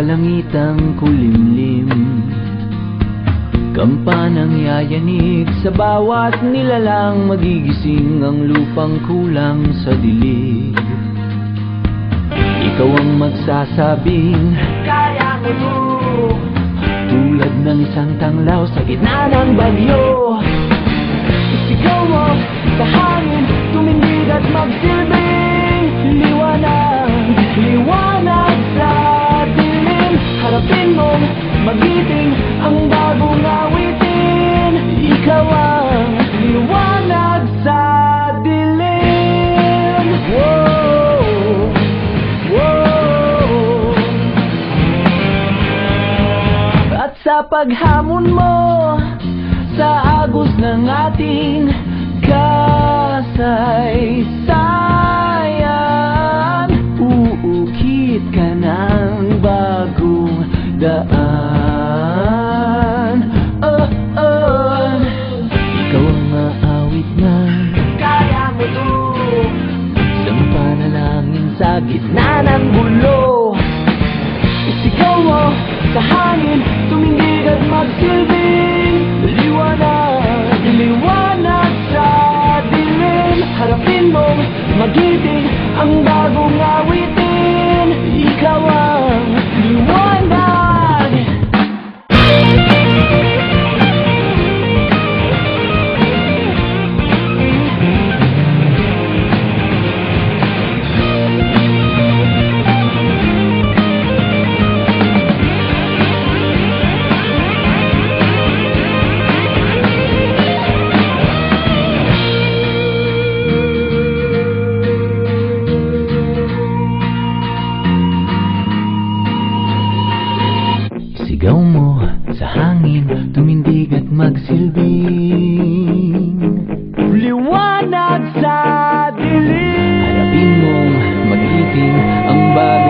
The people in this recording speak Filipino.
kalangitang kulimlim. Kampanang yayanig sa bawat nilalang, magigising ang lupang kulang sa dilig. Ikaw ang magsasabing kaya mo to, tulad ng isang tanglaw sa gitna ng bagyo. Isigaw mo sa hangin, tumindig at magsilbing liwanag, liwanag sa dilim. Harapin mong magiting ang bagong awitin. Ikaw ang liwanag sa dilim. Whoa, whoa. At sa paghamon mo sa agos ng ating kasaysayan, uukit ka ng bagong daan. Ikaw ang maawit na kaya mo to, isang panalangin sa gitna ng gulo. Isigaw mo sa hangin, tumindig at magsilbing liwanag, liwanag sa dilim. Harapin mong magiting ang bagong awitin. Ikaw ang liwanag. Sigaw mo sa hangin, tumindig at magsilbing liwanag sa dilim. Harapin mong magiting ang bagay